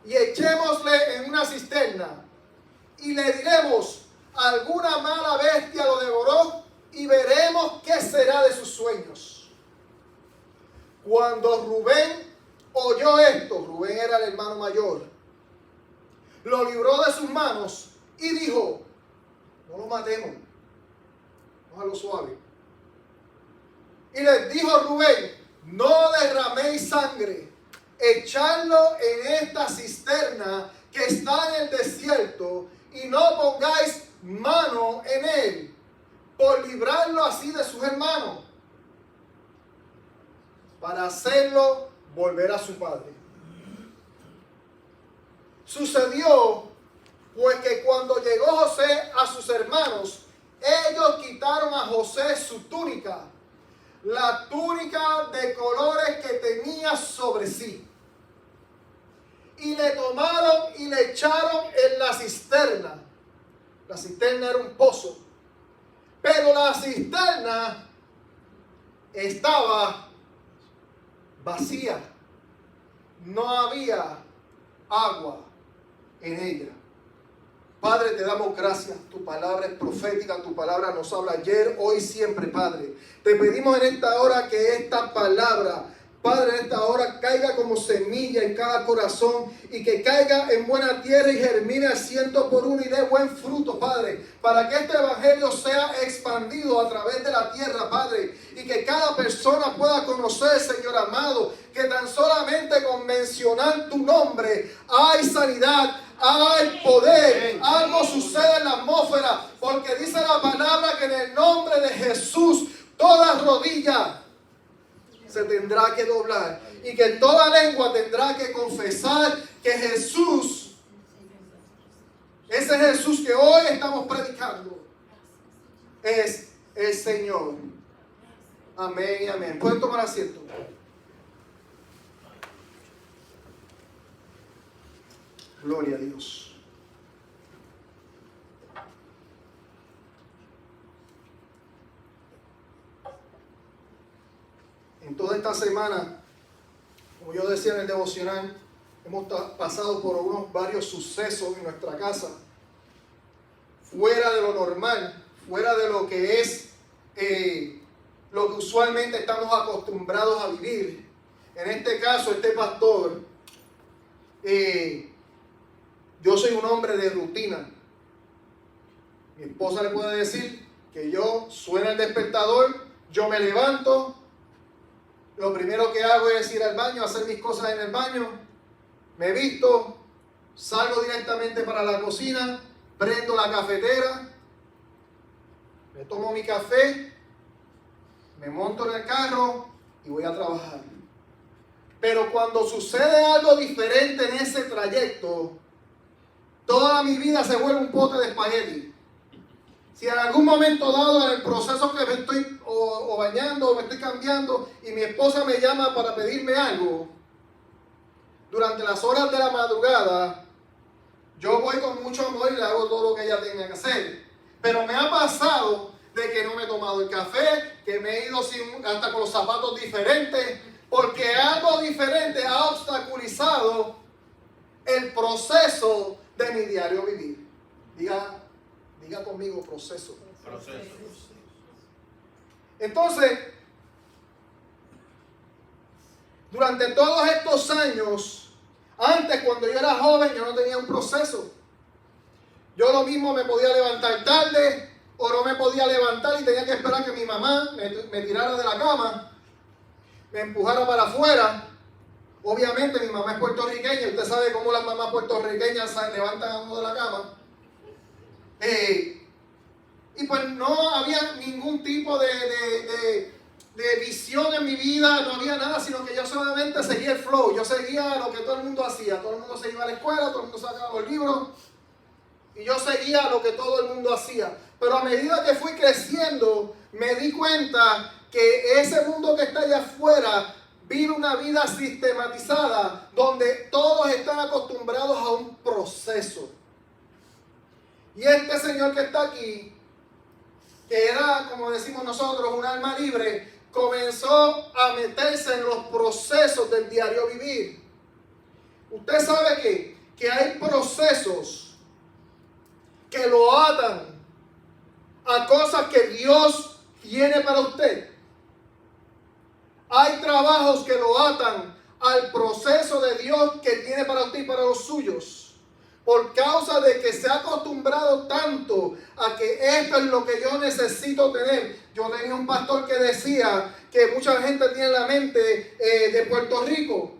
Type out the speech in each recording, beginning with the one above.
y echémosle en una cisterna, y le diremos, alguna mala bestia lo devoró, y veremos qué será de sus sueños. Cuando Rubén oyó esto, Rubén era el hermano mayor, lo libró de sus manos y dijo, no lo matemos, vamos a lo suave. Y les dijo Rubén, no derraméis sangre, echadlo en esta cisterna que está en el desierto y no pongáis mano en él, por librarlo así de sus hermanos, para hacerlo volver a su padre. Sucedió pues que cuando llegó José a sus hermanos, ellos quitaron a José su túnica, la túnica de colores que tenía sobre sí, y le tomaron y le echaron en la cisterna. La cisterna era un pozo, pero la cisterna estaba vacía, no había agua en ella. Padre, te damos gracias. Tu palabra es profética, tu palabra nos habla ayer, hoy, siempre, Padre. Te pedimos en esta hora que esta palabra, Padre, en esta hora caiga como semilla en cada corazón y que caiga en buena tierra y germine al 100% y dé buen fruto, Padre, para que este evangelio sea expandido a través de la tierra, Padre, y que cada persona pueda conocer, Señor amado, que tan solamente con mencionar tu nombre hay sanidad, hay poder, algo sucede en la atmósfera, porque dice la palabra que en el nombre de Jesús toda rodilla se tendrá que doblar y que toda lengua tendrá que confesar que Jesús, ese Jesús que hoy estamos predicando, es el Señor. Amén y amén. Pueden tomar asiento. Gloria a Dios. En toda esta semana, como yo decía en el devocional, hemos pasado por varios sucesos en nuestra casa, fuera de lo normal, fuera de lo que es lo que usualmente estamos acostumbrados a vivir. En este caso, este pastor, yo soy un hombre de rutina. Mi esposa le puede decir que yo suena el despertador, yo me levanto, lo primero que hago es ir al baño, hacer mis cosas en el baño, me visto, salgo directamente para la cocina, prendo la cafetera, me tomo mi café, me monto en el carro y voy a trabajar. Pero cuando sucede algo diferente en ese trayecto, toda mi vida se vuelve un pote de espagueti. Si en algún momento dado en el proceso que me estoy o bañando o me estoy cambiando y mi esposa me llama para pedirme algo, durante las horas de la madrugada, yo voy con mucho amor y le hago todo lo que ella tenga que hacer. Pero me ha pasado de que no me he tomado el café, que me he ido hasta con los zapatos diferentes, porque algo diferente ha obstaculizado el proceso de mi diario vivir. Diga conmigo proceso. Entonces, durante todos estos años, antes cuando yo era joven, yo no tenía un proceso. Yo lo mismo me podía levantar tarde o no me podía levantar y tenía que esperar que mi mamá me tirara de la cama, me empujara para afuera. Obviamente mi mamá es puertorriqueña, usted sabe cómo las mamás puertorriqueñas levantan a uno de la cama. Y pues no había ningún tipo de visión en mi vida, no había nada, sino que yo solamente seguía el flow, yo seguía lo que todo el mundo hacía, todo el mundo se iba a la escuela, todo el mundo sacaba los libros, y yo seguía lo que todo el mundo hacía. Pero a medida que fui creciendo, me di cuenta que ese mundo que está allá afuera vive una vida sistematizada, donde todos están acostumbrados a un proceso. Y este señor que está aquí, que era, como decimos nosotros, un alma libre, comenzó a meterse en los procesos del diario vivir. Usted sabe que que hay procesos que lo atan a cosas que Dios tiene para usted. Hay trabajos que lo atan al proceso de Dios que tiene para usted y para los suyos. Por causa de que se ha acostumbrado tanto a que esto es lo que yo necesito tener. Yo tenía un pastor que decía que mucha gente tiene la mente de Puerto Rico.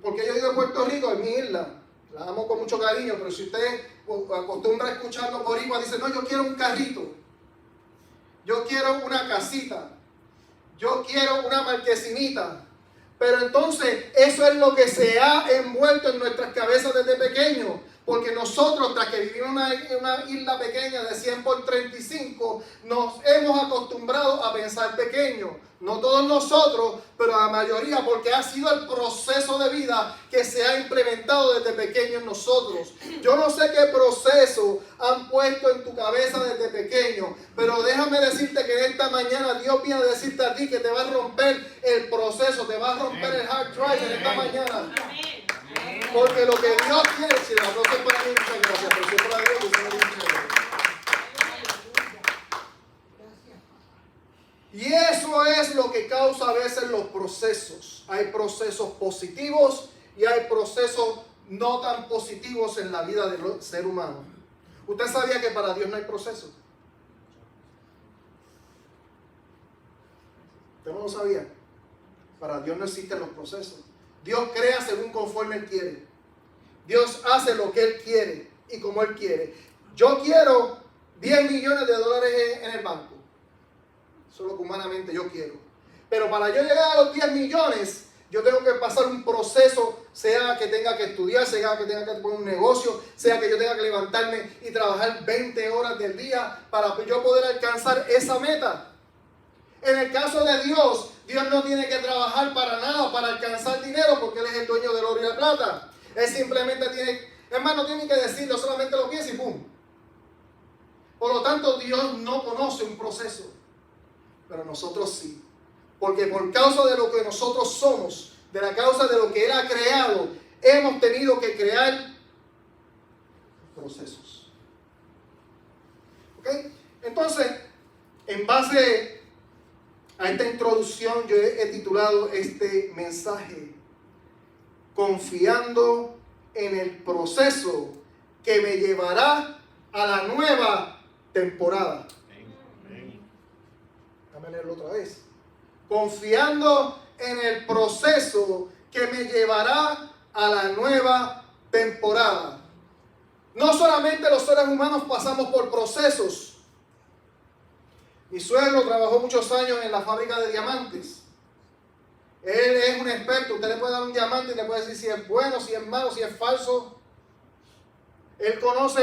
¿Por qué yo digo Puerto Rico? Es mi isla. La amo con mucho cariño, pero si usted acostumbra a escucharlo por igual, dice, no, yo quiero un carrito. Yo quiero una casita. Yo quiero una marquesinita. Pero entonces eso es lo que se ha envuelto en nuestras cabezas desde pequeños. Porque nosotros, tras que vivimos en una isla pequeña de 100 por 35, nos hemos acostumbrado a pensar pequeño. No todos nosotros, pero la mayoría, porque ha sido el proceso de vida que se ha implementado desde pequeños nosotros. Yo no sé qué proceso han puesto en tu cabeza desde pequeño, pero déjame decirte que en esta mañana Dios viene a decirte a ti que te va a romper el proceso, te va a romper el hard drive en esta mañana. Porque lo que Dios quiere, si la cosa es para mí, muchas gracias, pero si es para Dios, usted no tiene que ver. Y eso es lo que causa a veces los procesos. Hay procesos positivos y hay procesos no tan positivos en la vida del ser humano. ¿Usted sabía que para Dios no hay proceso? ¿Usted no lo sabía? Para Dios no existen los procesos. Dios crea según conforme Él quiere. Dios hace lo que Él quiere y como Él quiere. Yo quiero 10 millones de dólares en el banco. Eso es lo que humanamente yo quiero. Pero para yo llegar a los 10 millones, yo tengo que pasar un proceso, sea que tenga que estudiar, sea que tenga que poner un negocio, sea que yo tenga que levantarme y trabajar 20 horas del día para yo poder alcanzar esa meta. En el caso de Dios, Dios no tiene que trabajar para nada, para alcanzar dinero, porque Él es el dueño del oro y la plata. Él simplemente tiene, no tiene que decirlo, solamente lo piensa y ¡pum! Por lo tanto, Dios no conoce un proceso, pero nosotros sí. Porque por causa de lo que nosotros somos, de la causa de lo que Él ha creado, hemos tenido que crear procesos. ¿Ok? Entonces, en base a esta introducción, yo he titulado este mensaje Confiando en el proceso que me llevará a la nueva temporada. Déjame leerlo otra vez. Confiando en el proceso que me llevará a la nueva temporada. No solamente los seres humanos pasamos por procesos. Mi suegro trabajó muchos años en la fábrica de diamantes. Él es un experto. Usted le puede dar un diamante y le puede decir si es bueno, si es malo, si es falso. Él conoce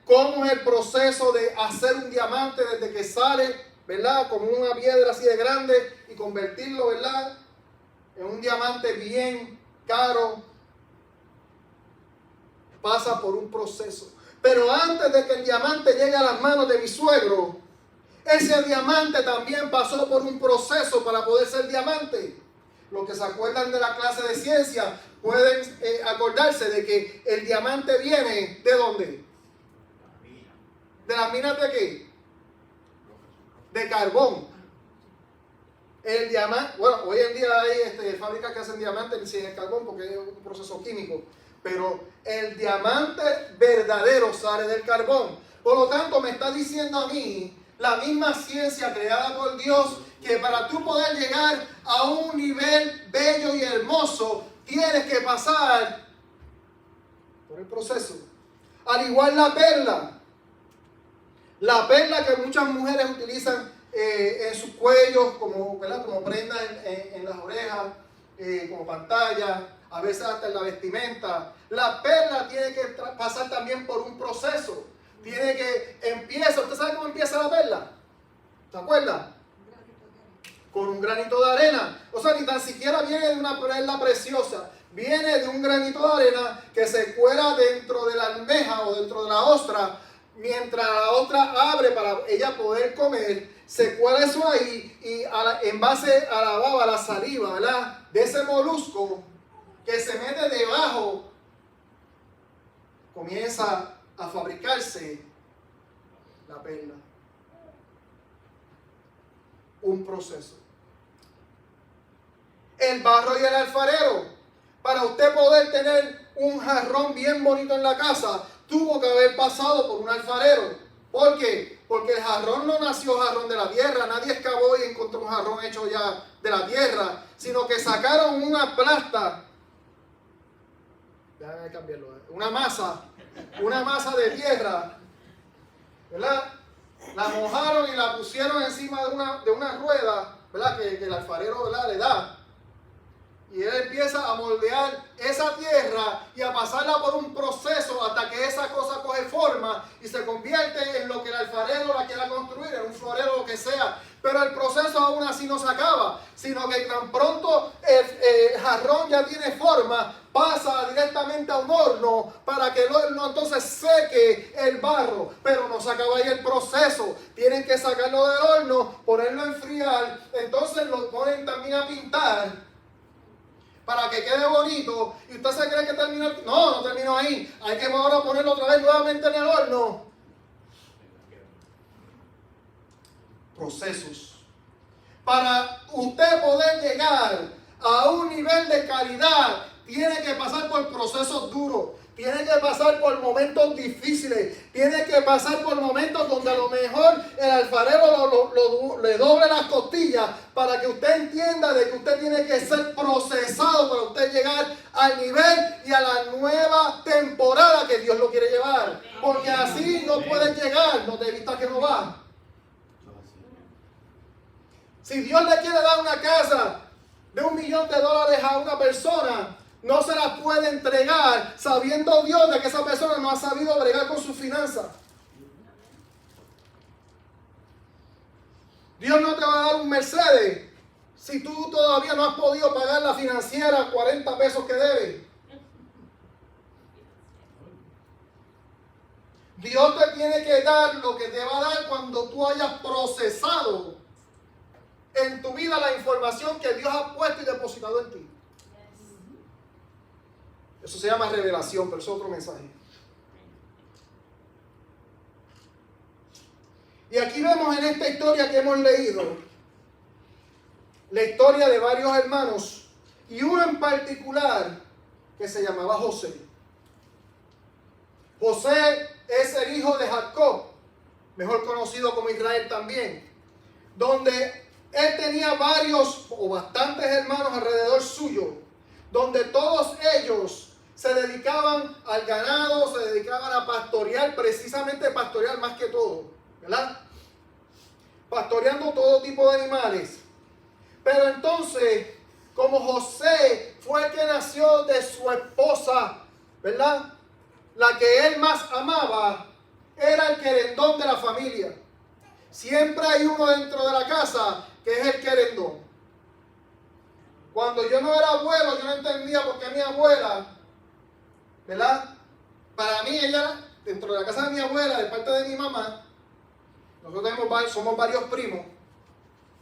cómo es el proceso de hacer un diamante desde que sale, ¿verdad? Como una piedra así de grande y convertirlo, ¿verdad? En un diamante bien caro. Pasa por un proceso. Pero antes de que el diamante llegue a las manos de mi suegro, ese diamante también pasó por un proceso para poder ser diamante. Los que se acuerdan de la clase de ciencia pueden acordarse de que el diamante viene ¿de dónde? ¿De las minas de qué? De carbón. El diamante, bueno, hoy en día hay fábricas que hacen diamantes sin el carbón porque es un proceso químico. Pero el diamante verdadero sale del carbón. Por lo tanto, me está diciendo a mí la misma ciencia creada por Dios que para tú poder llegar a un nivel bello y hermoso, tienes que pasar por el proceso. Al igual la perla. La perla que muchas mujeres utilizan en sus cuellos como, ¿verdad? Como prenda en las orejas, como pantalla, a veces hasta en la vestimenta. La perla tiene que pasar también por un proceso. ¿Usted sabe cómo empieza la perla? ¿Se acuerda? Con un granito de arena. O sea, ni tan siquiera viene de una perla preciosa. Viene de un granito de arena que se cuela dentro de la almeja o dentro de la ostra. Mientras la ostra abre para ella poder comer, se cuela eso ahí y en base a la baba, a la saliva, ¿verdad? De ese molusco que se mete debajo comienza a fabricarse la perla. Un proceso. El barro y el alfarero. Para usted poder tener un jarrón bien bonito en la casa, tuvo que haber pasado por un alfarero. ¿Por qué? Porque el jarrón no nació jarrón de la tierra. Nadie excavó y encontró un jarrón hecho ya de la tierra, sino que sacaron una plasta. Déjame cambiarlo. Una masa de tierra, ¿verdad? La mojaron y la pusieron encima de una rueda, ¿verdad? Que el alfarero, ¿verdad?, le da. Y él empieza a moldear esa tierra y a pasarla por un proceso hasta que esa cosa coge forma y se convierte en lo que el alfarero la quiera construir, en un florero o lo que sea. Pero el proceso aún así no se acaba, sino que tan pronto el jarrón ya tiene forma, pasa directamente a un horno para que el horno entonces seque el barro. Pero no se acaba ahí el proceso. Tienen que sacarlo del horno, ponerlo a enfriar, entonces lo ponen también a pintar para que quede bonito. Y usted se cree que terminó. No terminó ahí. Hay que ahora ponerlo otra vez nuevamente en el horno. Procesos. Para usted poder llegar a un nivel de calidad, tiene que pasar por procesos duros. Tiene que pasar por momentos difíciles. Tiene que pasar por momentos donde a lo mejor el alfarero le doble las costillas para que usted entienda de que usted tiene que ser procesado para usted llegar al nivel y a la nueva temporada que Dios lo quiere llevar. Porque así no puede llegar. No te vistas que no va. Si Dios le quiere dar una casa de $1 millón a una persona, no se la puede entregar sabiendo Dios de que esa persona no ha sabido bregar con sus finanzas. Dios no te va a dar un Mercedes si tú todavía no has podido pagar la financiera 40 pesos que debe. Dios te tiene que dar lo que te va a dar cuando tú hayas procesado en tu vida la información que Dios ha puesto y depositado en ti. Eso se llama revelación, pero eso es otro mensaje. Y aquí vemos en esta historia que hemos leído, la historia de varios hermanos, y uno en particular que se llamaba José. José es el hijo de Jacob, mejor conocido como Israel también, donde él tenía varios o bastantes hermanos alrededor suyo, donde todos ellos se dedicaban al ganado, se dedicaban a pastorear, precisamente pastorear más que todo, ¿verdad? Pastoreando todo tipo de animales. Pero entonces, como José fue el que nació de su esposa, ¿verdad?, la que él más amaba, era el querendón de la familia. Siempre hay uno dentro de la casa que es el querendón. Cuando yo no era abuelo, yo no entendía por qué mi abuela, ¿verdad? Para mí ella, dentro de la casa de mi abuela, de parte de mi mamá, nosotros somos varios primos.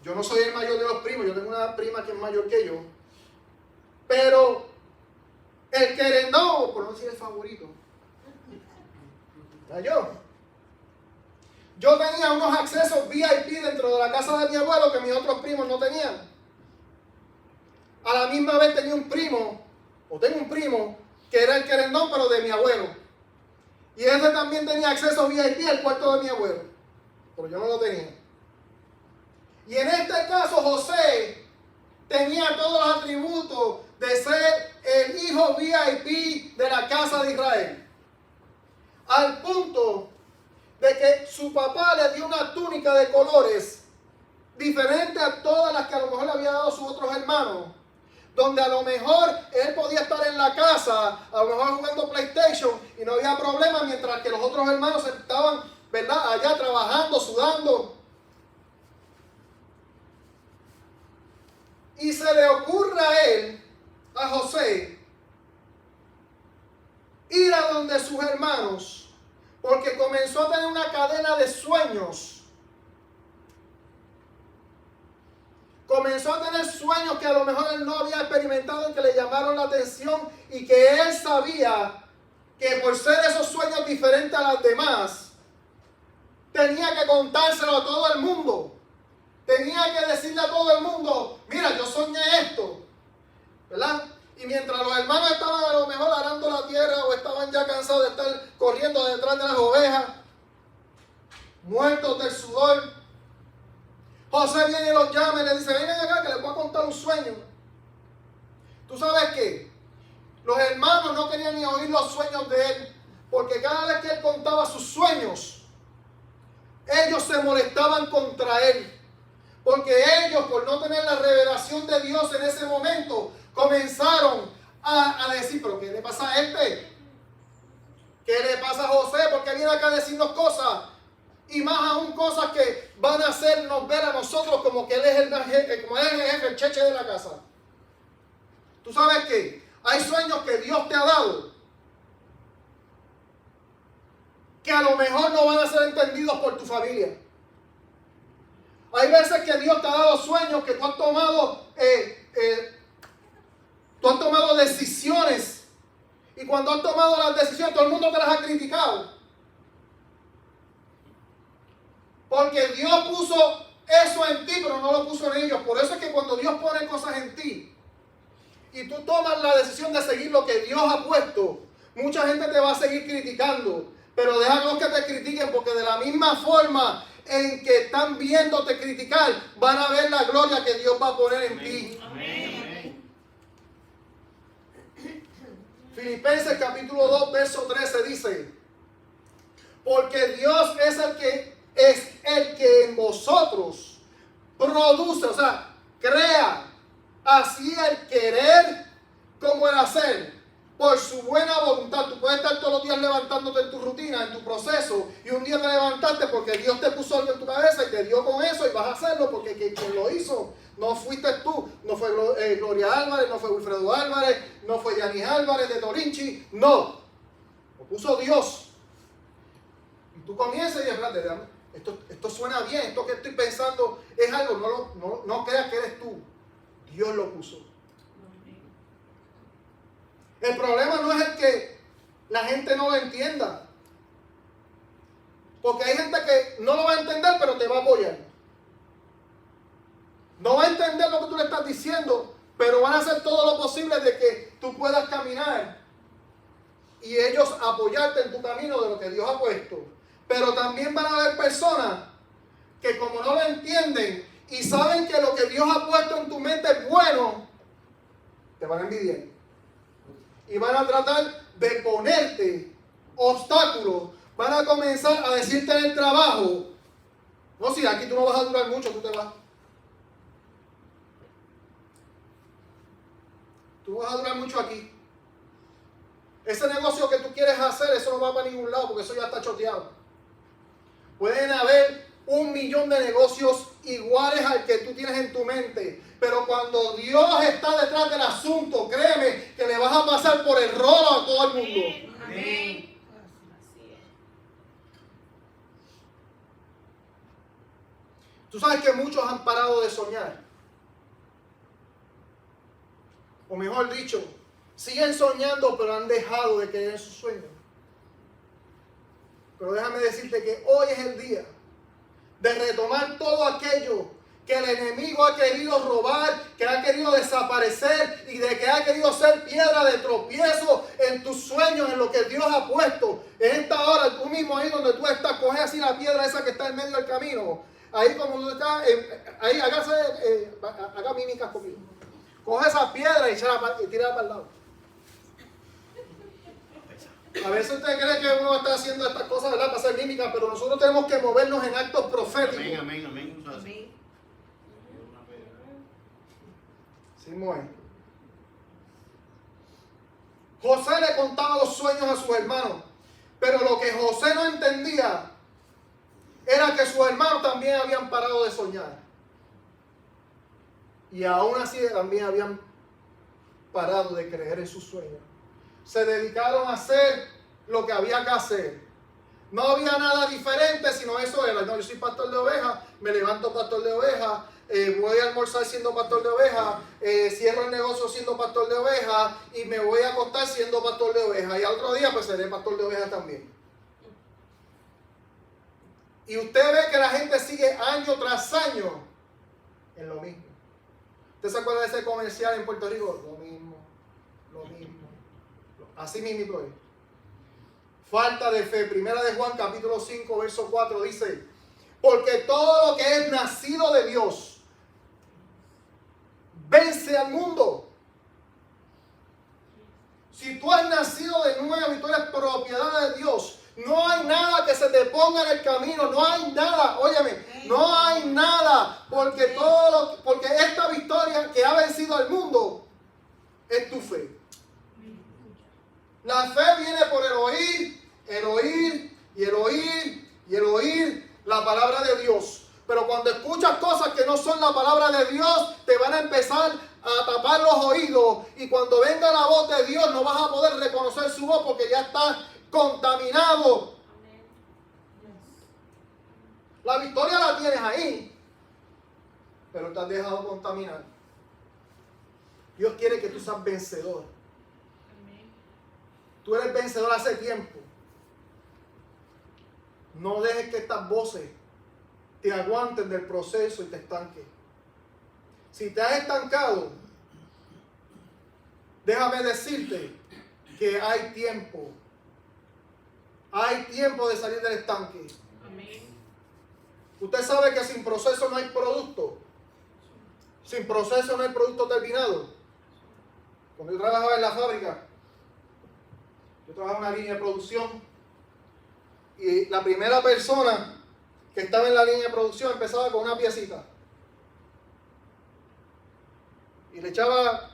Yo no soy el mayor de los primos, yo tengo una prima que es mayor que yo. Pero el querendón, por no decir el favorito, era yo. Yo tenía unos accesos VIP dentro de la casa de mi abuelo que mis otros primos no tenían. A la misma vez tenía un primo, o tengo un primo, que era el querendón, pero de mi abuelo. Y ese también tenía acceso VIP al cuarto de mi abuelo, pero yo no lo tenía. Y en este caso José tenía todos los atributos de ser el hijo VIP de la casa de Israel. Al punto de que su papá le dio una túnica de colores diferente a todas las que a lo mejor le había dado sus otros hermanos, donde a lo mejor él podía estar en la casa, a lo mejor jugando PlayStation y no había problema, mientras que los otros hermanos estaban, ¿verdad?, allá trabajando, sudando. Y se le ocurre a él, a José, ir a donde sus hermanos, porque comenzó a tener una cadena de sueños. Comenzó a tener sueños que a lo mejor él no había experimentado y que le llamaron la atención y que él sabía que por ser esos sueños diferentes a los demás, tenía que contárselo a todo el mundo. Tenía que decirle a todo el mundo, mira, yo soñé esto, ¿verdad? Y mientras los hermanos estaban a lo mejor arando la tierra o estaban ya cansados de estar corriendo detrás de las ovejas, muertos del sudor, José viene y los llama y le dice, vengan acá que les voy a contar un sueño. ¿Tú sabes qué? Los hermanos no querían ni oír los sueños de él, porque cada vez que él contaba sus sueños, ellos se molestaban contra él. Porque ellos, por no tener la revelación de Dios en ese momento, comenzaron a decir, pero ¿qué le pasa a este? ¿Qué le pasa a José? Porque viene acá a decirnos cosas. Y más aún cosas que van a hacernos ver a nosotros como que él es el jefe, el cheche de la casa. ¿Tú sabes qué? Hay sueños que Dios te ha dado que a lo mejor no van a ser entendidos por tu familia. Hay veces que Dios te ha dado sueños que tú has tomado decisiones. Y cuando has tomado las decisiones, todo el mundo te las ha criticado. Porque Dios puso eso en ti, pero no lo puso en ellos. Por eso es que cuando Dios pone cosas en ti, y tú tomas la decisión de seguir lo que Dios ha puesto, mucha gente te va a seguir criticando. Pero déjalos que te critiquen, porque de la misma forma en que están viéndote criticar, van a ver la gloria que Dios va a poner en ti. Amén. Filipenses capítulo 2, verso 13 dice, porque Dios es el que en vosotros produce, o sea, crea, así el querer como el hacer, por su buena voluntad. Tú puedes estar todos los días levantándote en tu rutina, en tu proceso, y un día te levantaste porque Dios te puso algo en tu cabeza y te dio con eso y vas a hacerlo porque quien lo hizo no fuiste tú, no fue Gloria Álvarez, no fue Wilfredo Álvarez, no fue Yanis Álvarez de Torinchi, no, lo puso Dios. Y tú comienzas y dices, esto suena bien, esto que estoy pensando es algo, no creas que eres tú, Dios lo puso. El problema no es el que la gente no lo entienda. Porque hay gente que no lo va a entender, pero te va a apoyar. No va a entender lo que tú le estás diciendo, pero van a hacer todo lo posible de que tú puedas caminar y ellos apoyarte en tu camino de lo que Dios ha puesto. Pero también van a haber personas que como no lo entienden y saben que lo que Dios ha puesto en tu mente es bueno, te van a envidiar. Y van a tratar de ponerte obstáculos. Van a comenzar a decirte en el trabajo, no, si aquí tú no vas a durar mucho, tú te vas. Tú vas a durar mucho aquí. Ese negocio que tú quieres hacer, eso no va para ningún lado porque eso ya está choteado. Pueden haber 1.000.000 de negocios iguales al que tú tienes en tu mente. Pero cuando Dios está detrás del asunto, créeme que le vas a pasar por el rolo a todo el mundo. Amén. Tú sabes que muchos han parado de soñar. O mejor dicho, siguen soñando pero han dejado de creer en sus sueños. Pero déjame decirte que hoy es el día de retomar todo aquello que el enemigo ha querido robar, que ha querido desaparecer y de que ha querido ser piedra de tropiezo en tus sueños, en lo que Dios ha puesto. En esta hora, tú mismo ahí donde tú estás, coge así la piedra esa que está en medio del camino. Ahí como tú estás, ahí haga mímicas conmigo. Coge esa piedra y tírala para el lado. A veces usted cree que uno está haciendo estas cosas, ¿verdad?, para hacer mímicas, pero nosotros tenemos que movernos en actos proféticos. Amén, amén, amén. Amén. Sí, mueve. José le contaba los sueños a sus hermanos, pero lo que José no entendía era que sus hermanos también habían parado de soñar. Y aún así también habían parado de creer en sus sueños. Se dedicaron a hacer lo que había que hacer. No había nada diferente, sino eso era. No, yo soy pastor de ovejas, me levanto pastor de ovejas, voy a almorzar siendo pastor de ovejas, cierro el negocio siendo pastor de ovejas y me voy a acostar siendo pastor de ovejas. Y al otro día pues seré pastor de ovejas también. Y usted ve que la gente sigue año tras año en lo mismo. ¿Usted se acuerda de ese comercial en Puerto Rico? Lo mismo, lo mismo. Así mismo es. Falta de fe. Primera de Juan, capítulo 5, verso 4 dice: porque todo lo que es nacido de Dios vence al mundo. Si tú has nacido de nuevo y tú eres propiedad de Dios, no hay nada que se te ponga en el camino, no hay nada, óyeme, no hay nada, porque porque esta victoria que ha vencido al mundo es tu fe. La fe viene por el oír, el oír y el oír y el oír la palabra de Dios. Pero cuando escuchas cosas que no son la palabra de Dios, te van a empezar a tapar los oídos. Y cuando venga la voz de Dios, no vas a poder reconocer su voz porque ya está contaminado. La victoria la tienes ahí, pero te has dejado contaminar. Dios quiere que tú seas vencedor. Tú eres vencedor hace tiempo. No dejes que estas voces te aguanten del proceso y te estanquen. Si te has estancado, déjame decirte que hay tiempo. Hay tiempo de salir del estanque. Amén. Usted sabe que sin proceso no hay producto. Sin proceso no hay producto terminado. Cuando yo trabajaba en la fábrica, yo trabajaba en una línea de producción y la primera persona que estaba en la línea de producción empezaba con una piecita y le echaba,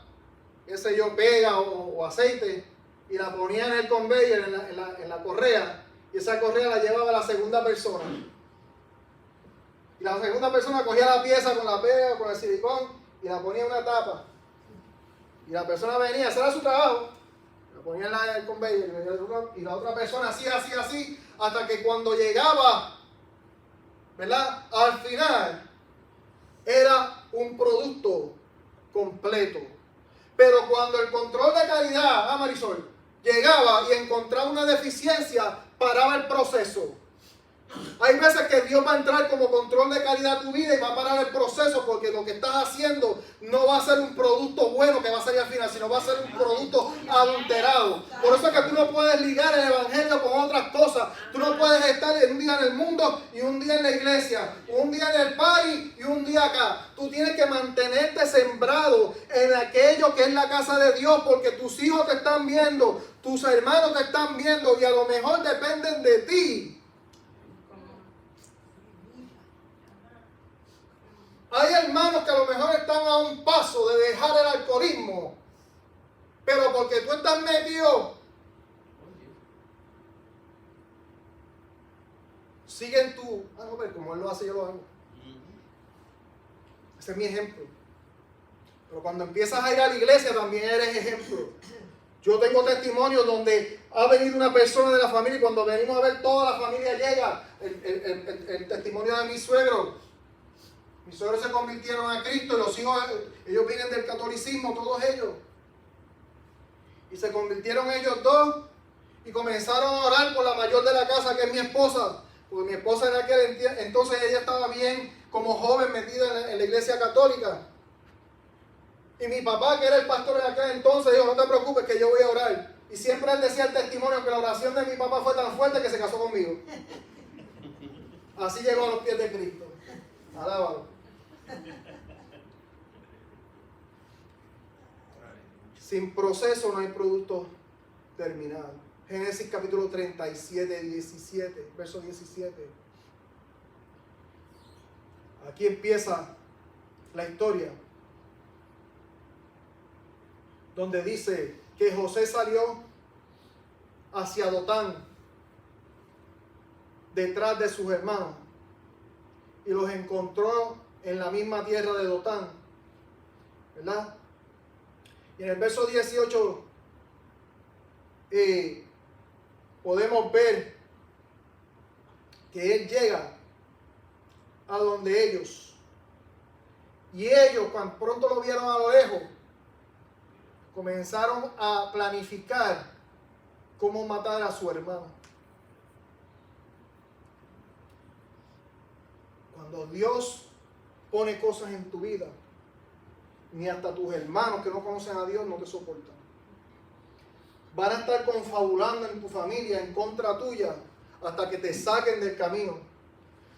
qué sé yo, pega o aceite y la ponía en el conveyor, en la correa, y esa correa la llevaba a la segunda persona y la segunda persona cogía la pieza con la pega, con el silicón y la ponía en una tapa y la persona venía, ese era su trabajo, la ponía en el conveyor y la otra persona hacía así, hasta que cuando llegaba, ¿verdad?, al final era un producto completo. Pero cuando el control de calidad, Marisol, llegaba y encontraba una deficiencia, paraba el proceso. Hay veces que Dios va a entrar como control de calidad a tu vida y va a parar el proceso porque lo que estás haciendo no va a ser un producto bueno que va a salir al final, sino va a ser un producto adulterado. Por eso es que tú no puedes ligar el evangelio con otras cosas. Tú no puedes estar un día en el mundo y un día en la iglesia, un día en el party y un día acá. Tú tienes que mantenerte sembrado en aquello que es la casa de Dios porque tus hijos te están viendo, tus hermanos te están viendo y a lo mejor dependen de ti. Hay hermanos que a lo mejor están a un paso de dejar el alcoholismo, pero porque tú estás metido, siguen tú. No, pero como él lo hace, yo lo hago. Ese es mi ejemplo. Pero cuando empiezas a ir a la iglesia, también eres ejemplo. Yo tengo testimonios donde ha venido una persona de la familia y cuando venimos a ver toda la familia llega. El testimonio de mi suegro. Mis suegros se convirtieron a Cristo y los hijos, ellos vienen del catolicismo, todos ellos. Y se convirtieron ellos dos y comenzaron a orar por la mayor de la casa, que es mi esposa. Porque mi esposa en aquel entonces ella estaba bien como joven metida en la iglesia católica. Y mi papá, que era el pastor en aquel entonces, dijo: no te preocupes que yo voy a orar. Y siempre él decía el testimonio que la oración de mi papá fue tan fuerte que se casó conmigo. Así llegó a los pies de Cristo. Alábalo. Sin proceso no hay producto terminado. Génesis capítulo 37, 17, verso 17. Aquí empieza la historia, donde dice que José salió hacia Dotán, detrás de sus hermanos, y los encontró en la misma tierra de Dotán, ¿verdad? Y en el verso 18 podemos ver que él llega a donde ellos. Y ellos, cuando pronto lo vieron a lo lejos, comenzaron a planificar cómo matar a su hermano. Cuando Dios pone cosas en tu vida, ni hasta tus hermanos que no conocen a Dios no te soportan. Van a estar confabulando en tu familia en contra tuya hasta que te saquen del camino,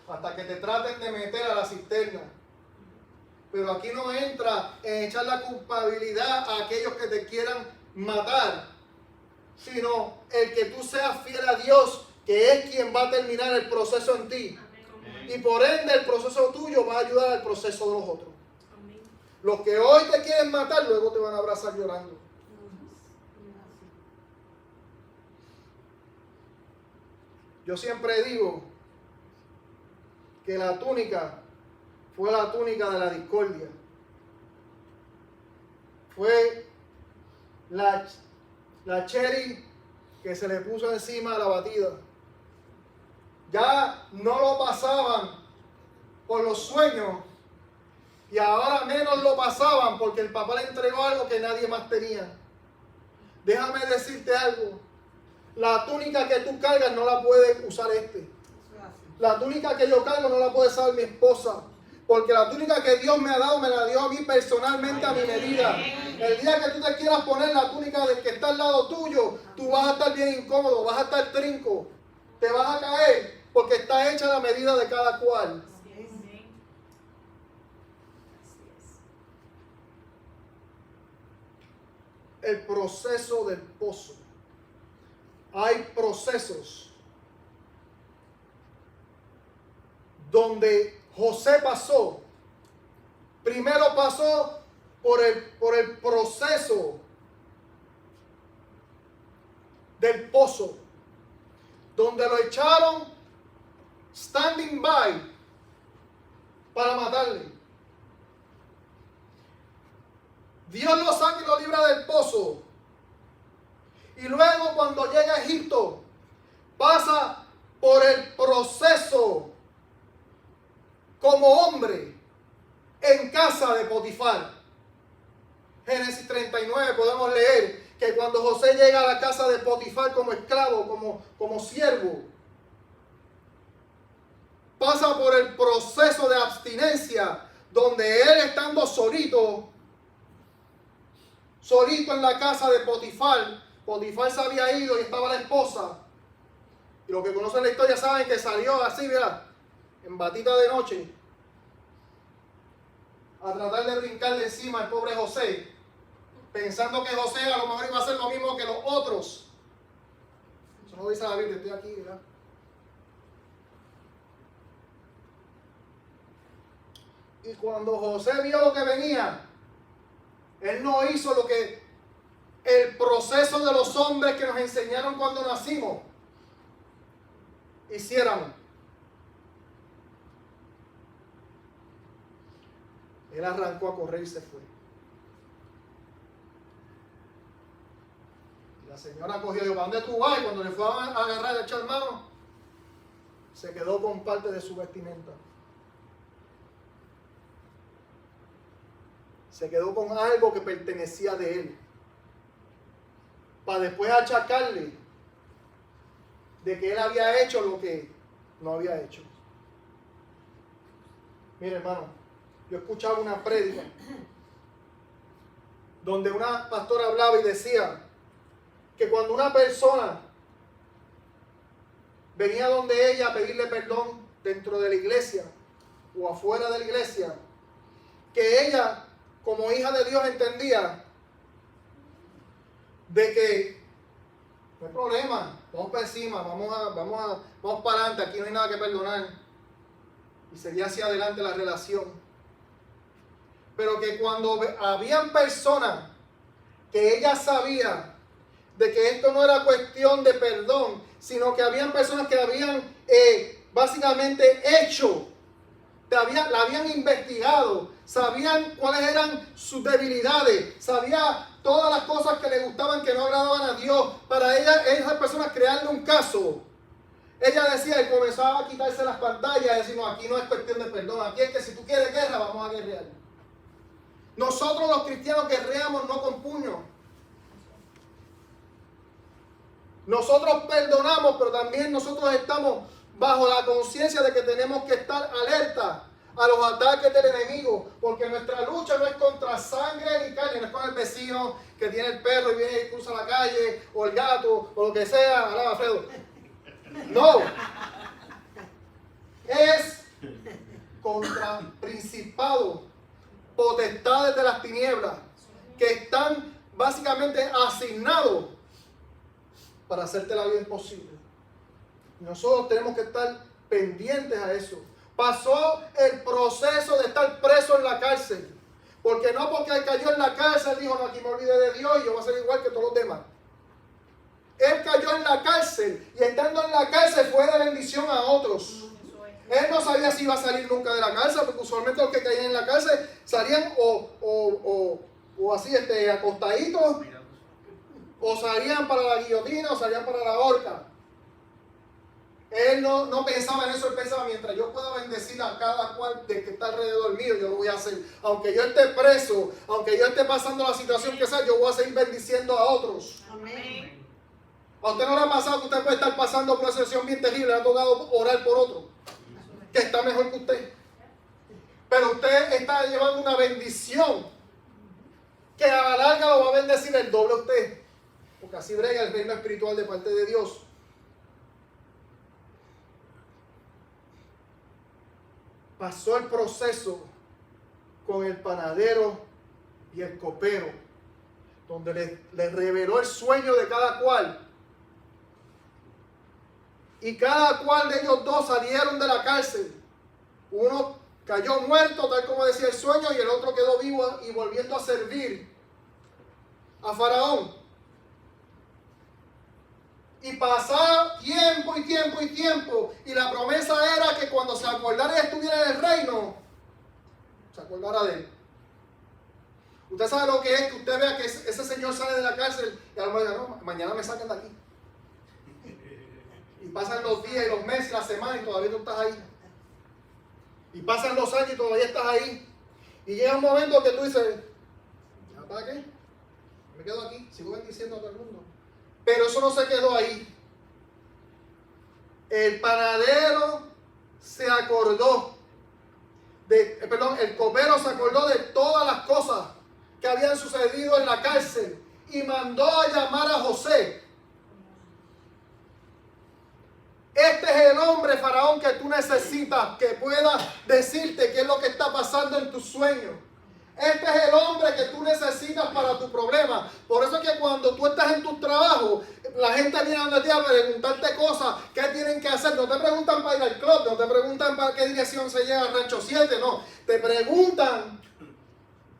hasta que te traten de meter a la cisterna. Pero aquí no entra en echar la culpabilidad a aquellos que te quieran matar, sino el que tú seas fiel a Dios, que es quien va a terminar el proceso en ti. Y por ende el proceso tuyo va a ayudar al proceso de los otros. Los que hoy te quieren matar, luego te van a abrazar llorando. Yo siempre digo que la túnica fue la túnica de la discordia. Fue la cherry que se le puso encima a la batida. Ya no lo pasaban por los sueños y ahora menos lo pasaban porque el papá le entregó algo que nadie más tenía. Déjame decirte algo. La túnica que tú cargas no la puede usar este. La túnica que yo cargo no la puede usar mi esposa. Porque la túnica que Dios me ha dado, me la dio a mí personalmente a mi medida. El día que tú te quieras poner la túnica del que está al lado tuyo, tú vas a estar bien incómodo, vas a estar trinco, te vas a caer, porque está hecha a la medida de cada cual. El proceso del pozo. Hay procesos donde José pasó. Primero pasó por el proceso del pozo, donde lo echaron standing by para matarle. Dios lo saca y lo libra del pozo. Y luego cuando llega a Egipto, pasa por el proceso como hombre en casa de Potifar. Génesis 39 podemos leer que cuando José llega a la casa de Potifar como esclavo, como siervo, pasa por el proceso de abstinencia, donde él estando solito en la casa de Potifar, Potifar se había ido y estaba la esposa. Y los que conocen la historia saben que salió así, ¿verdad?, en batita de noche, a tratar de brincarle encima al pobre José, pensando que José a lo mejor iba a hacer lo mismo que los otros. Eso no dice la Biblia, estoy aquí, ¿verdad? Y cuando José vio lo que venía, él no hizo lo que el proceso de los hombres que nos enseñaron cuando nacimos hiciéramos. Él arrancó a correr y se fue. Y la señora cogió y dijo, ¿para dónde tú vas? Y cuando le fue a agarrar y a echar mano, se quedó con parte de su vestimenta. Se quedó con algo que pertenecía de él. Para después achacarle de que él había hecho lo que no había hecho. Mire, hermano, yo escuchaba una prédica donde una pastora hablaba y decía que cuando una persona venía donde ella a pedirle perdón dentro de la iglesia o afuera de la iglesia, que ella como hija de Dios entendía de que no hay problema, vamos para encima, vamos para adelante, aquí no hay nada que perdonar, y seguía hacia adelante la relación. Pero que cuando habían personas que ella sabía de que esto no era cuestión de perdón, sino que habían personas que habían básicamente hecho, la habían investigado, sabían cuáles eran sus debilidades, sabía todas las cosas que le gustaban que no agradaban a Dios, para ella, esas personas crearle un caso, Ella decía y comenzaba a quitarse las pantallas y decir, no, aquí no es cuestión de perdón, aquí es que si tú quieres guerra, vamos a guerrear. Nosotros los cristianos guerreamos no con puños. Nosotros perdonamos, pero también nosotros estamos bajo la conciencia de que tenemos que estar alerta a los ataques del enemigo, porque nuestra lucha no es contra sangre ni carne, no es con el vecino que tiene el perro y viene y cruza la calle, o el gato, o lo que sea. Alaba, Alfredo. No. Es contra principados, potestades de las tinieblas, que están básicamente asignados para hacerte la vida imposible. Nosotros tenemos que estar pendientes a eso. Pasó el proceso de estar preso en la cárcel. Porque no porque él cayó en la cárcel, dijo, no, aquí me olvidé de Dios y yo voy a ser igual que todos los demás. Él cayó en la cárcel y estando en la cárcel fue de bendición a otros. Él no sabía si iba a salir nunca de la cárcel, porque usualmente los que caían en la cárcel salían o así acostaditos, o salían para la guillotina, o salían para la horca. Él no pensaba en eso, él pensaba, mientras yo pueda bendecir a cada cual de que está alrededor mío, yo lo voy a hacer. Aunque yo esté preso, aunque yo esté pasando la situación que sea, yo voy a seguir bendiciendo a otros. Amén. ¿A usted no le ha pasado que usted puede estar pasando por una situación bien terrible, le ha tocado orar por otro que está mejor que usted? Pero usted está llevando una bendición que a la larga lo va a bendecir el doble a usted. Porque así brega el reino espiritual de parte de Dios. Pasó el proceso con el panadero y el copero, donde le reveló el sueño de cada cual. Y cada cual de ellos dos salieron de la cárcel. Uno cayó muerto, tal como decía el sueño, y el otro quedó vivo y volviendo a servir a Faraón. Y pasaba tiempo y tiempo y tiempo. Y la promesa era que cuando se acordara y estuviera en el reino, se acordara de él. Usted sabe lo que es que usted vea que ese señor sale de la cárcel y a lo mejor no, mañana me sacan de aquí. Y pasan los días y los meses y las semanas y todavía tú estás ahí. Y pasan los años y todavía estás ahí. Y llega un momento que tú dices, ¿para qué? Me quedo aquí, sigo bendiciendo a todo el mundo. Pero eso no se quedó ahí. El panadero se acordó, el copero se acordó de todas las cosas que habían sucedido en la cárcel y mandó a llamar a José. Este es el hombre, Faraón, que tú necesitas, que pueda decirte qué es lo que está pasando en tus sueños. Este es el hombre que tú necesitas para tu problema. Por eso es que cuando tú estás en tu trabajo, la gente viene a ti a preguntarte cosas, qué tienen que hacer. No te preguntan para ir al club, no te preguntan para qué dirección se llega al Rancho 7, no. Te preguntan,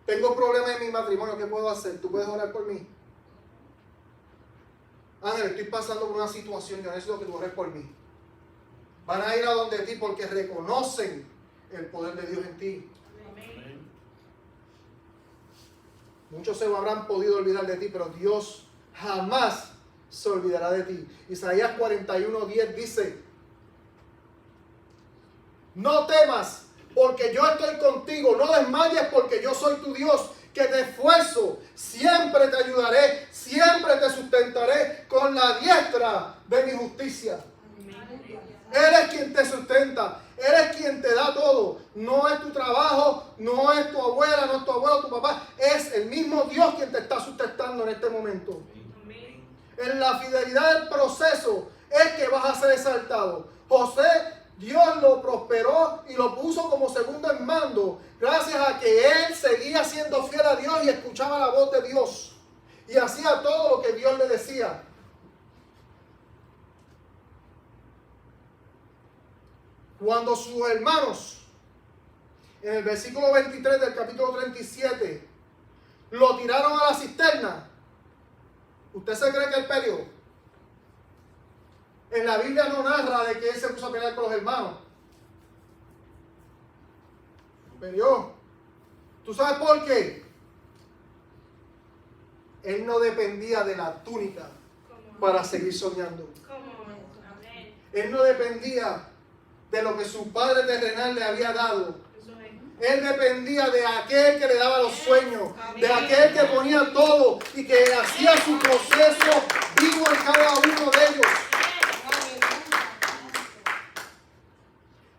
tengo problemas en mi matrimonio, ¿qué puedo hacer? ¿Tú puedes orar por mí? Ángel, estoy pasando por una situación, yo necesito que tú ores por mí. Van a ir a donde ti porque reconocen el poder de Dios en ti. Amén. Muchos se habrán podido olvidar de ti, pero Dios jamás se olvidará de ti. Isaías 41:10 dice, no temas, porque yo estoy contigo. No desmayes, porque yo soy tu Dios, que te esfuerzo. Siempre te ayudaré, siempre te sustentaré con la diestra de mi justicia. Él es quien te sustenta, Él es quien te da todo. No es tu trabajo, no es tu abuela, no es tu abuelo, tu papá. Es el mismo Dios quien te está sustentando en este momento. Amén. En la fidelidad del proceso es que vas a ser exaltado. José, Dios lo prosperó y lo puso como segundo en mando, gracias a que él seguía siendo fiel a Dios y escuchaba la voz de Dios. Y hacía todo lo que Dios le decía. Cuando sus hermanos, en el versículo 23 del capítulo 37, lo tiraron a la cisterna, ¿usted se cree que él peleó? En la Biblia no narra de que él se puso a pelear con los hermanos. Peleó. ¿Tú sabes por qué? Él no dependía de la túnica para seguir soñando. Amén. Él no dependía de lo que su padre terrenal le había dado. Él dependía de aquel que le daba los sueños, de aquel que ponía todo y que hacía su proceso vivo en cada uno de ellos.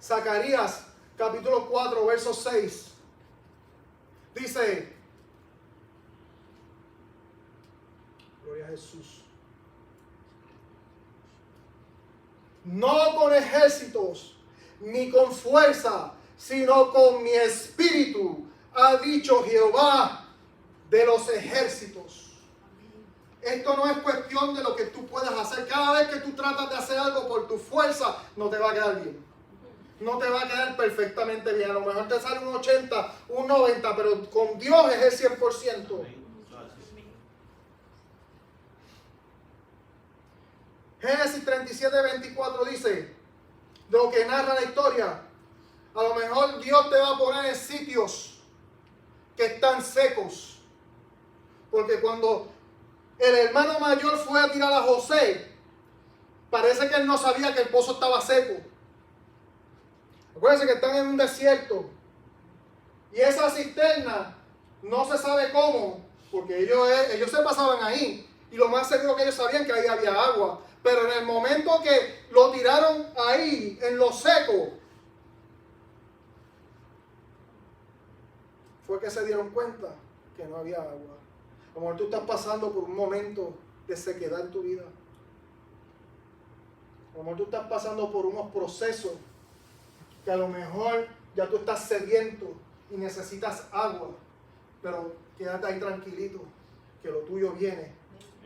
Zacarías capítulo 4, verso 6. Dice, gloria a Jesús. No con ejércitos, ni con fuerza, sino con mi espíritu, ha dicho Jehová de los ejércitos. Esto no es cuestión de lo que tú puedas hacer. Cada vez que tú tratas de hacer algo por tu fuerza, no te va a quedar bien. No te va a quedar perfectamente bien. A lo mejor te sale un 80, un 90, pero con Dios es el 100%. Génesis 37, 24 dice, lo que narra la historia, a lo mejor Dios te va a poner en sitios que están secos. Porque cuando el hermano mayor fue a tirar a José, parece que él no sabía que el pozo estaba seco. Acuérdense que están en un desierto. Y esa cisterna no se sabe cómo, porque ellos se pasaban ahí. Y lo más seguro que ellos sabían que ahí había agua. Pero en el momento que lo tiraron ahí, en lo seco, fue que se dieron cuenta que no había agua. A lo mejor tú estás pasando por un momento de sequedad en tu vida. A lo mejor tú estás pasando por unos procesos que a lo mejor ya tú estás sediento y necesitas agua. Pero quédate ahí tranquilito, que lo tuyo viene,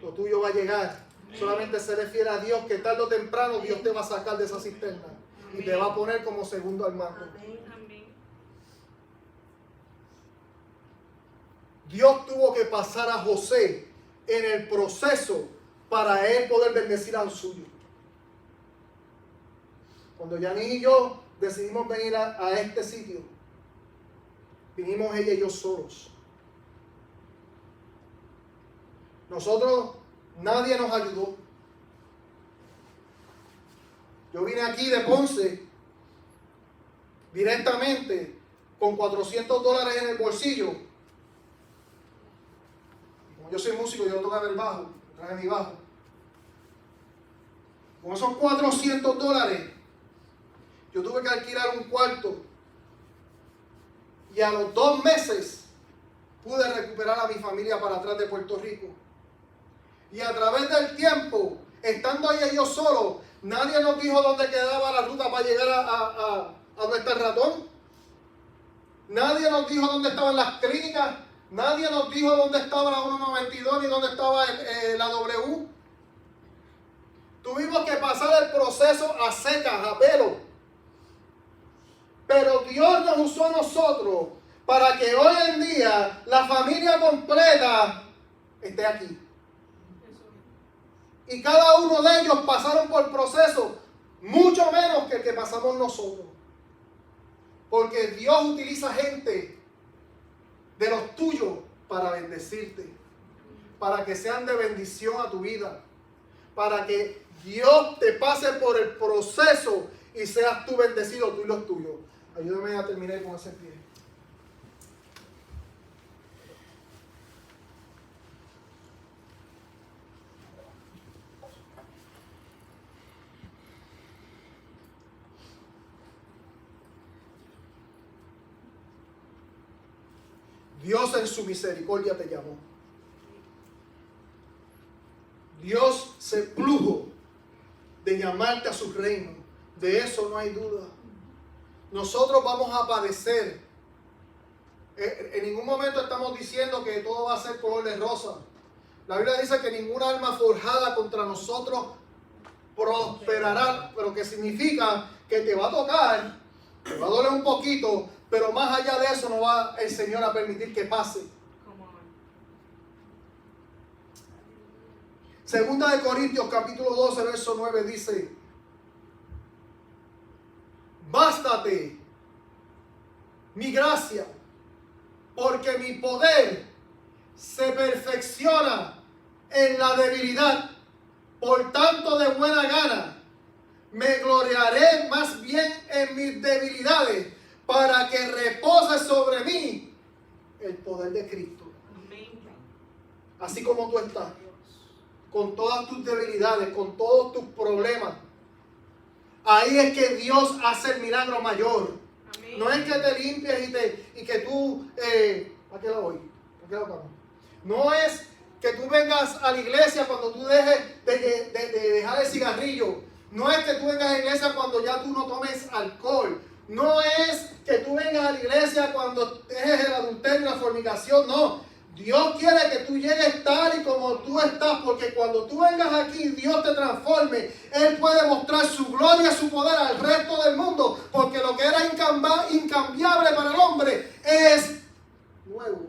lo tuyo va a llegar. Solamente se refiere a Dios, que tarde o temprano Dios te va a sacar de esa cisterna y te va a poner como segundo al mando. Dios tuvo que pasar a José en el proceso para él poder bendecir a los suyos. Cuando Yanis y yo decidimos venir a este sitio, vinimos ella y yo solos. Nosotros, nadie nos ayudó. Yo vine aquí de Ponce directamente con $400 en el bolsillo. Como yo soy músico, yo tocaba el bajo, traje mi bajo. Con esos $400, yo tuve que alquilar un cuarto. Y a los 2 meses pude recuperar a mi familia para atrás de Puerto Rico. Y a través del tiempo, estando ahí yo solo, nadie nos dijo dónde quedaba la ruta para llegar a donde está el ratón. Nadie nos dijo dónde estaban las clínicas. Nadie nos dijo dónde estaba la 192 ni dónde estaba la W. Tuvimos que pasar el proceso a secas, a pelo. Pero Dios nos usó a nosotros para que hoy en día la familia completa esté aquí. Y cada uno de ellos pasaron por procesos mucho menos que el que pasamos nosotros. Porque Dios utiliza gente de los tuyos para bendecirte. Para que sean de bendición a tu vida. Para que Dios te pase por el proceso y seas tú bendecido, tú y los tuyos. Ayúdame a terminar con ese pie. Dios en su misericordia te llamó. Dios se plugo de llamarte a su reino. De eso no hay duda. Nosotros vamos a padecer. En ningún momento estamos diciendo que todo va a ser color de rosa. La Biblia dice que ninguna arma forjada contra nosotros prosperará. Pero que significa que te va a tocar, te va a doler un poquito, pero más allá de eso no va el Señor a permitir que pase. Segunda de Corintios capítulo 12 verso 9 dice: bástate mi gracia, porque mi poder se perfecciona en la debilidad. Por tanto, de buena gana me en mis debilidades, para que repose sobre mí el poder de Cristo. Así como tú estás, con todas tus debilidades, con todos tus problemas, ahí es que Dios hace el milagro mayor. Amén. No es que te limpies y que tú... ¿a qué lado voy? ¿A qué lado vamos? No es que tú vengas a la iglesia cuando tú dejes de dejar el cigarrillo. No es que tú vengas a la iglesia cuando ya tú no tomes alcohol. No es que tú vengas a la iglesia cuando dejes el adulterio y la fornicación. No. Dios quiere que tú llegues tal y como tú estás, porque cuando tú vengas aquí, Dios te transforme. Él puede mostrar su gloria y su poder al resto del mundo, porque lo que era incambiable para el hombre es nuevo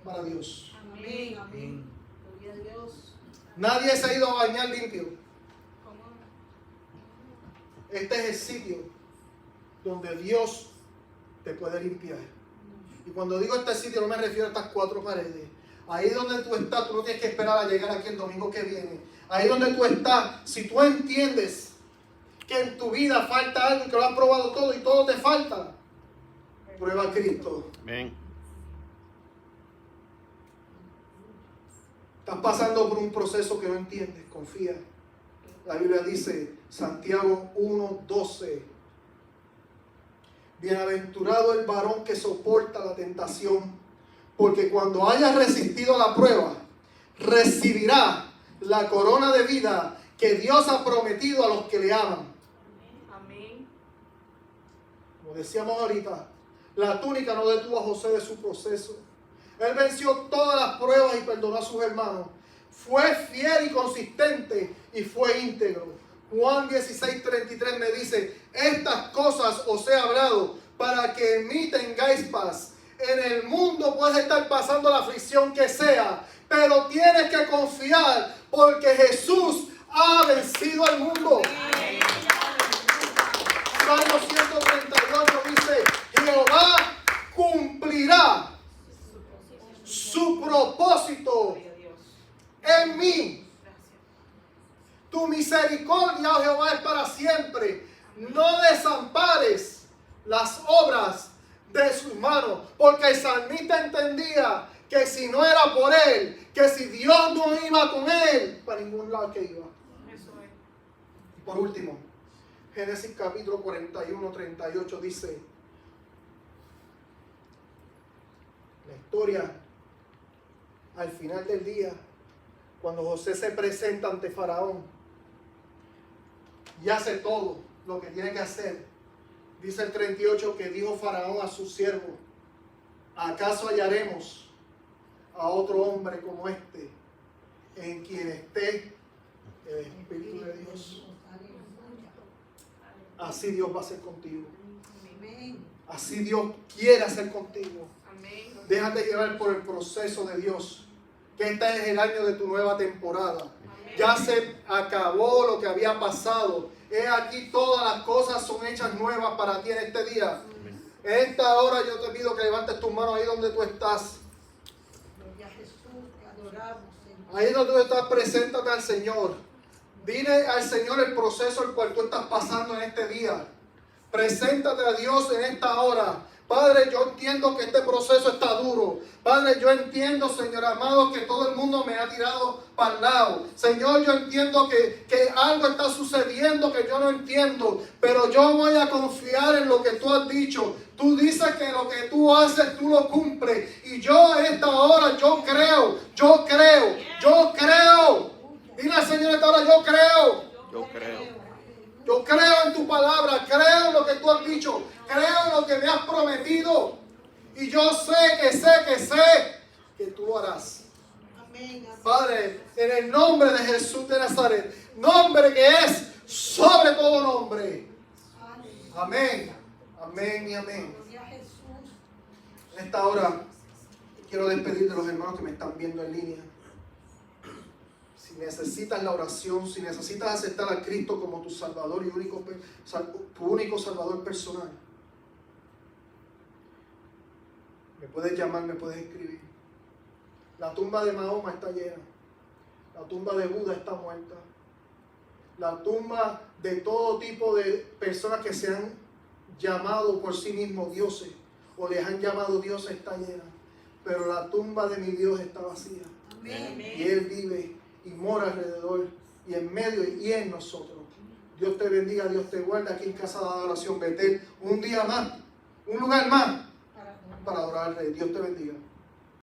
para Dios. Amén. Amén. Gloria a Dios. Nadie se ha ido a bañar limpio. Este es el sitio donde Dios te puede limpiar. Y cuando digo este sitio no me refiero a estas 4 paredes. Ahí donde tú estás, tú no tienes que esperar a llegar aquí el domingo que viene. Ahí donde tú estás, si tú entiendes que en tu vida falta algo y que lo has probado todo y todo te falta, prueba a Cristo. Amén. Estás pasando por un proceso que no entiendes, confía. La Biblia dice, Santiago 1:12. Bienaventurado el varón que soporta la tentación, porque cuando haya resistido la prueba, recibirá la corona de vida que Dios ha prometido a los que le aman. Amén. Como decíamos ahorita, la túnica no detuvo a José de su proceso. Él venció todas las pruebas y perdonó a sus hermanos. Fue fiel y consistente y fue íntegro. Juan 16:33 me dice, estas cosas os he hablado para que en mí tengáis paz. En el mundo puedes estar pasando la aflicción que sea, pero tienes que confiar porque Jesús ha vencido al mundo. Salmo 138 dice, Jehová cumplirá su propósito en mí. Tu misericordia, oh Jehová, es para siempre. No desampares las obras de sus manos. Porque el salmista entendía que si no era por él, que si Dios no iba con él, para ningún lado que iba. Y por último, Génesis capítulo 41:38 dice, la historia al final del día, cuando José se presenta ante Faraón y hace todo lo que tiene que hacer, dice el 38 que dijo Faraón a su siervo, ¿acaso hallaremos a otro hombre como este en quien esté el Espíritu de Dios? Así Dios va a ser contigo. Así Dios quiere hacer contigo. Déjate llevar por el proceso de Dios, que este es el año de tu nueva temporada. Ya se acabó lo que había pasado. He aquí todas las cosas son hechas nuevas para ti en este día. En esta hora yo te pido que levantes tus manos ahí donde tú estás. Ahí donde tú estás, preséntate al Señor. Dile al Señor el proceso el cual tú estás pasando en este día. Preséntate a Dios en esta hora. Padre, yo entiendo que este proceso está duro. Padre, yo entiendo, Señor amado, que todo el mundo me ha tirado para el lado. Señor, yo entiendo que algo está sucediendo que yo no entiendo. Pero yo voy a confiar en lo que tú has dicho. Tú dices que lo que tú haces, tú lo cumples. Y yo en esta hora, yo creo. Dile al Señor esta hora, yo creo. Yo creo en tu palabra, creo en lo que tú has dicho, creo en lo que me has prometido. Y yo sé que tú lo harás. Padre, en el nombre de Jesús de Nazaret, nombre que es sobre todo nombre. Amén, amén y amén. En esta hora quiero despedir de los hermanos que me están viendo en línea. Si necesitas la oración, si necesitas aceptar a Cristo como tu Salvador y tu único Salvador personal, me puedes llamar, me puedes escribir. La tumba de Mahoma está llena. La tumba de Buda está muerta. La tumba de todo tipo de personas que se han llamado por sí mismos dioses, o les han llamado dioses, está llena. Pero la tumba de mi Dios está vacía. Amén. Y Él vive y mora alrededor y en medio y en nosotros. Dios te bendiga, Dios te guarde aquí en Casa de Adoración Betel. Un día más, un lugar más para adorar al Rey. Dios te bendiga.